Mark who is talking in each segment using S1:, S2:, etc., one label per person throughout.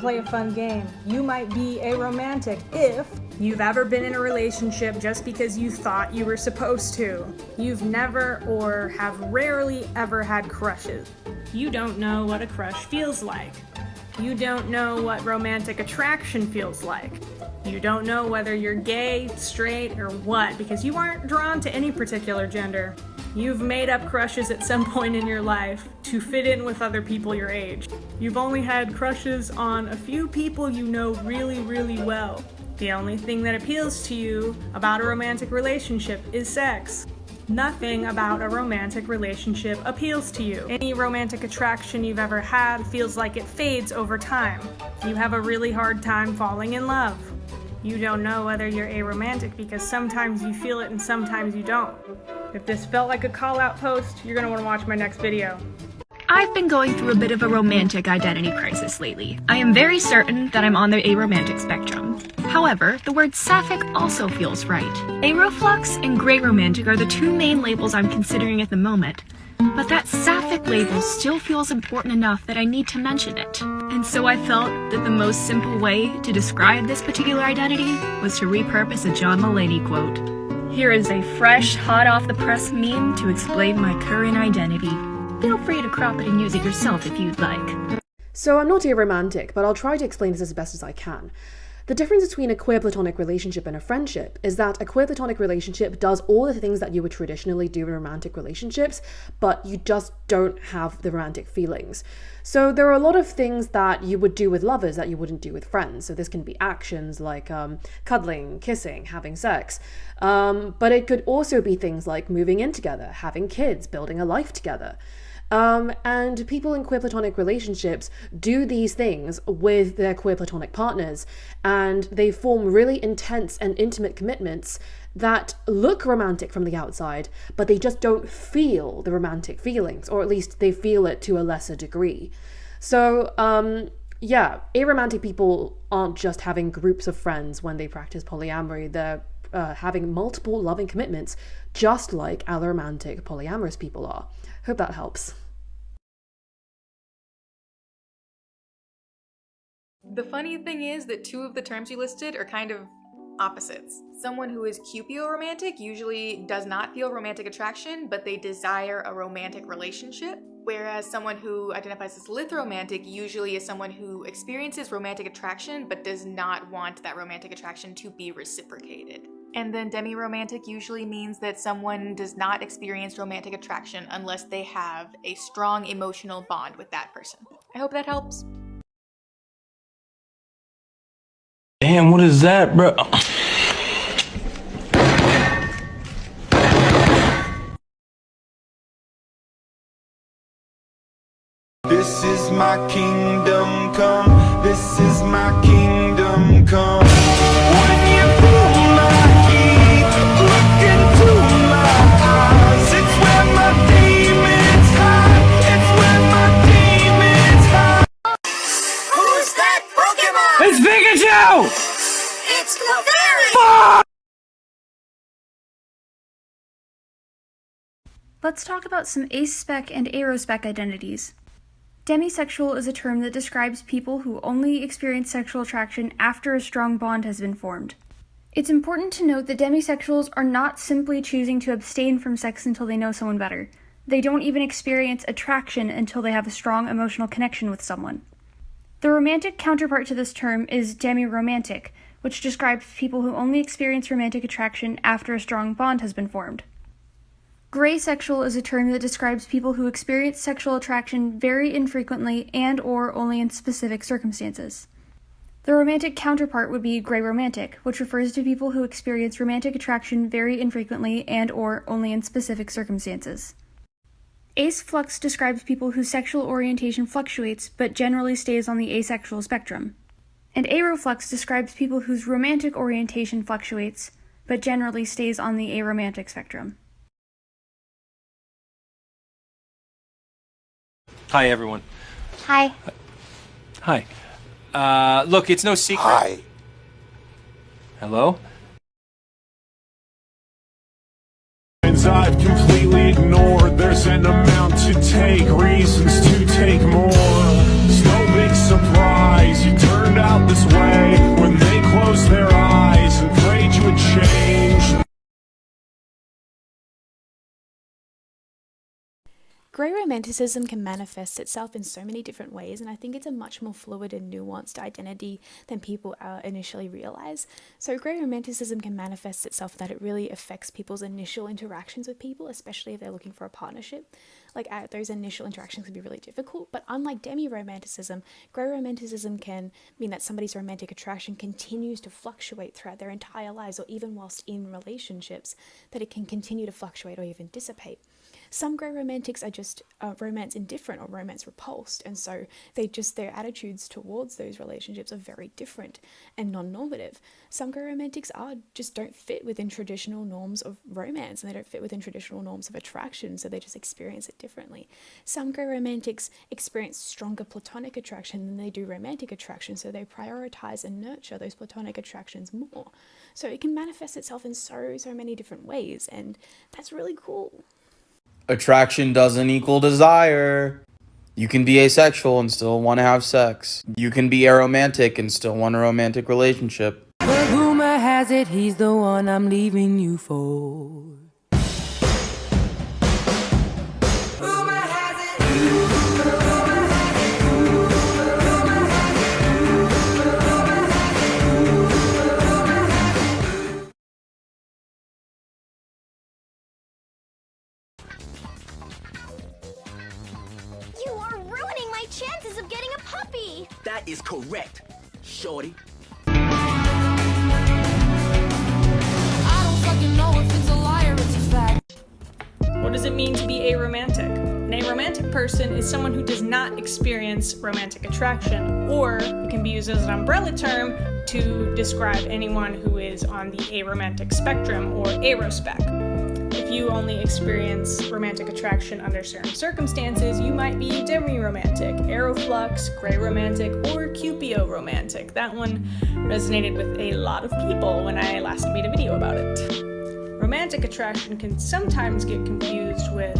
S1: play a fun game. You might be aromantic if you've ever been in a relationship just because you thought you were supposed to. You've never or have rarely ever had crushes. You don't know what a crush feels like. You don't know what romantic attraction feels like. You don't know whether you're gay, straight, or what because you aren't drawn to any particular gender. You've made up crushes at some point in your life to fit in with other people your age. You've only had crushes on a few people you know really, really well. The only thing that appeals to you about a romantic relationship is sex. Nothing about a romantic relationship appeals to you. Any romantic attraction you've ever had feels like it fades over time. You have a really hard time falling in love. You don't know whether you're aromantic because sometimes you feel it and sometimes you don't. If this felt like a call-out post, you're gonna wanna watch my next video.
S2: I've been going through a bit of a romantic identity crisis lately. I am very certain that I'm on the aromantic spectrum. However, the word sapphic also feels right. Aroflux and gray romantic are the two main labels I'm considering at the moment, but that sapphic label still feels important enough that I need to mention it. And so I felt that the most simple way to describe this particular identity was to repurpose a John Mulaney quote. Here is a fresh, hot-off-the-press meme to explain my current identity. Feel free to crop it and use it yourself if you'd like.
S3: So I'm not aromantic, but I'll try to explain this as best as I can. The difference between a queer platonic relationship and a friendship is that a queer platonic relationship does all the things that you would traditionally do in romantic relationships, but you just don't have the romantic feelings. So there are a lot of things that you would do with lovers that you wouldn't do with friends. So this can be actions like cuddling, kissing, having sex. But it could also be things like moving in together, having kids, building a life together. And people in queer platonic relationships do these things with their queer platonic partners, and they form really intense and intimate commitments that look romantic from the outside, but they just don't feel the romantic feelings, or at least they feel it to a lesser degree. So, yeah, aromantic people aren't just having groups of friends when they practice polyamory, they're having multiple loving commitments, just like aromantic polyamorous people are. Hope that helps.
S4: The funny thing is that two of the terms you listed are kind of opposites. Someone who is cupio-romantic usually does not feel romantic attraction, but they desire a romantic relationship. Whereas someone who identifies as lithromantic usually is someone who experiences romantic attraction, but does not want that romantic attraction to be reciprocated. And then demi-romantic usually means that someone does not experience romantic attraction unless they have a strong emotional bond with that person. I hope that helps.
S5: Damn, what is that, bro?
S6: This is my kingdom come. This is my kingdom come. When you pull my key, look into my eyes. It's where my demons hide. It's where my demons hide.
S7: Who's that Pokemon?
S5: It's Pikachu!
S7: It's Clefairy!
S5: Fuck!
S2: Let's talk about some aspec and arospec identities. Demisexual is a term that describes people who only experience sexual attraction after a strong bond has been formed. It's important to note that demisexuals are not simply choosing to abstain from sex until they know someone better. They don't even experience attraction until they have a strong emotional connection with someone. The romantic counterpart to this term is demiromantic, which describes people who only experience romantic attraction after a strong bond has been formed. Gray sexual is a term that describes people who experience sexual attraction very infrequently and/or only in specific circumstances. The romantic counterpart would be gray romantic, which refers to people who experience romantic attraction very infrequently and/or only in specific circumstances. Ace flux describes people whose sexual orientation fluctuates but generally stays on the asexual spectrum. And aroflux describes people whose romantic orientation fluctuates but generally stays on the aromantic spectrum.
S5: Hi, everyone.
S2: Hi.
S5: Hi. Look, it's no secret.
S6: Hi.
S5: Hello?
S6: I've completely ignored. There's an amount to take, reasons to take more. It's no big surprise. You turn this way when they closed their eyes and prayed you would change.
S8: Grey romanticism can manifest itself in so many different ways, and I think it's a much more fluid and nuanced identity than people initially realize. So grey romanticism can manifest itself that it really affects people's initial interactions with people, especially if they're looking for a partnership. Like those initial interactions can be really difficult, but unlike demi-romanticism, grey romanticism can mean that somebody's romantic attraction continues to fluctuate throughout their entire lives, or even whilst in relationships, that it can continue to fluctuate or even dissipate. Some grey romantics are just romance indifferent or romance repulsed, and so their attitudes towards those relationships are very different and non-normative. Some grey romantics just don't fit within traditional norms of romance, and they don't fit within traditional norms of attraction, so they just experience it differently. Some grey romantics experience stronger platonic attraction than they do romantic attraction, so they prioritize and nurture those platonic attractions more. So it can manifest itself in so many different ways, and that's really cool.
S9: Attraction doesn't equal desire. You can be asexual and still want to have sex. You can be aromantic and still want a romantic relationship.
S10: But rumor has it he's the one I'm leaving you for.
S7: You are ruining my chances of getting a puppy!
S11: That is correct, shorty.
S10: I don't fucking know if it's a lie or it's a fact.
S1: What does it mean to be aromantic? An aromantic person is someone who does not experience romantic attraction, or it can be used as an umbrella term to describe anyone who is on the aromantic spectrum, or arospec. If you only experience romantic attraction under certain circumstances, you might be demi-romantic, aeroflux, grey romantic, or Cupio-romantic. That one resonated with a lot of people when I last made a video about it. Romantic attraction can sometimes get confused with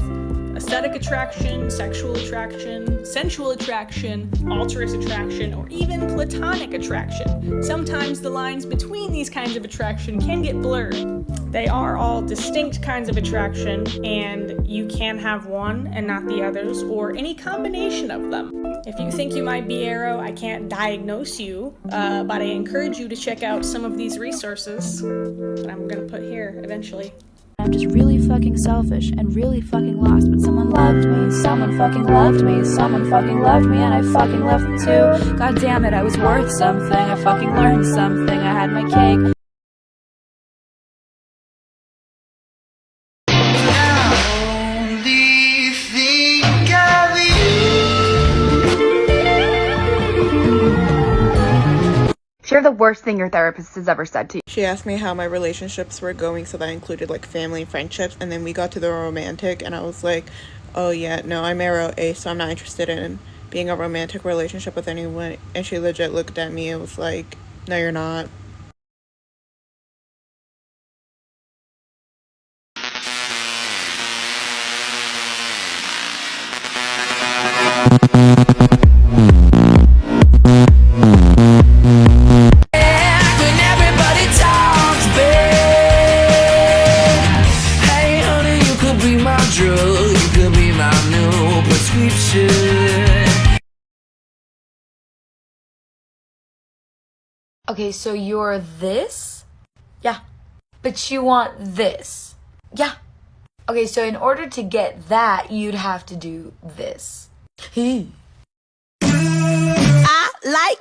S1: aesthetic attraction, sexual attraction, sensual attraction, altruist attraction, or even platonic attraction. Sometimes the lines between these kinds of attraction can get blurred. They are all distinct kinds of attraction, and you can have one and not the others, or any combination of them. If you think you might be aro, I can't diagnose you, but I encourage you to check out some of these resources that I'm gonna put here eventually.
S2: I'm just really fucking selfish and really fucking lost, but someone loved me, someone fucking loved me, someone fucking loved me, and I fucking loved them too. God damn it, I was worth something, I fucking learned something, I had my cake.
S12: Share the worst thing your therapist has ever said to you.
S13: She asked me how my relationships were going, so that included like family and friendships, and then we got to the romantic, and I was like, oh yeah, no, I'm aro-A, so I'm not interested in being a romantic relationship with anyone. And she legit looked at me and was like, no, you're not.
S14: Okay, so you're this? Yeah. But you want this? Yeah. Okay, so in order to get that, you'd have to do this.
S10: I like.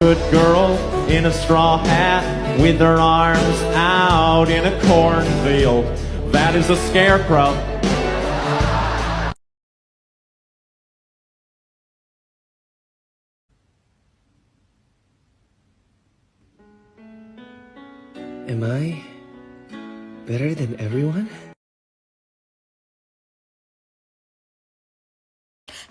S6: Good girl in a straw hat with her arms out in a cornfield. That is a scarecrow.
S15: Am I better than everyone?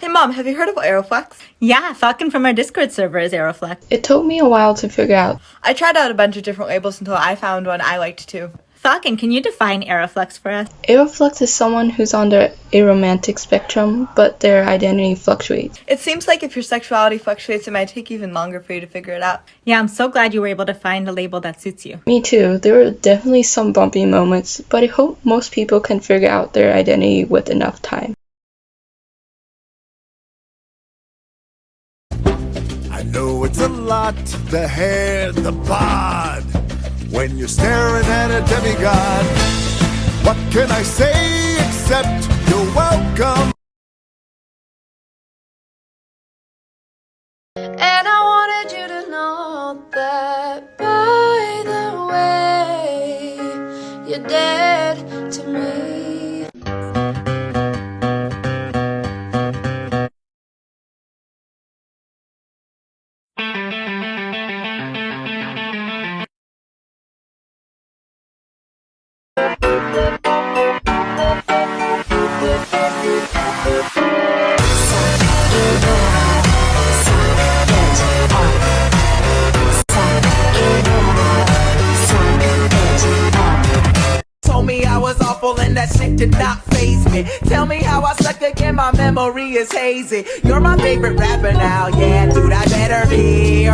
S16: Hey mom, have you heard of Aeroflex?
S17: Yeah, Falcon from our Discord server is Aeroflex.
S16: It took me a while to figure out. I tried out a bunch of different labels until I found one I liked too.
S17: Falcon, can you define Aeroflux for us?
S18: Aeroflux is someone who's on the aromantic spectrum, but their identity fluctuates.
S16: It seems like if your sexuality fluctuates, it might take even longer for you to figure it out.
S17: Yeah, I'm so glad you were able to find a label that suits you.
S18: Me too. There were definitely some bumpy moments, but I hope most people can figure out their identity with enough time.
S6: I know it's a lot, the hair, the bod. When you're staring at a demigod, what can I say except you're welcome?
S19: And I wanted you to know that, by the way, you're dead to me.
S11: Told me I was awful and that shit did not faze me. Tell me how I suck again, my memory is hazy. You're my favorite rapper now, yeah, dude, I better be.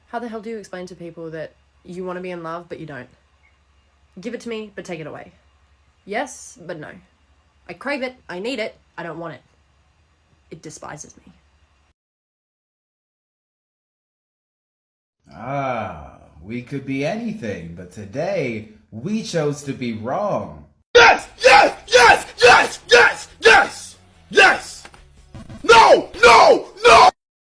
S3: How the hell do you explain to people that you want to be in love, but you don't? Give it to me, but take it away. Yes, but no. I crave it, I need it, I don't want it. It despises me.
S20: We could be anything, but today, we chose to be wrong.
S6: Yes! Yes! Yes! Yes! Yes! Yes! Yes! No! No! No!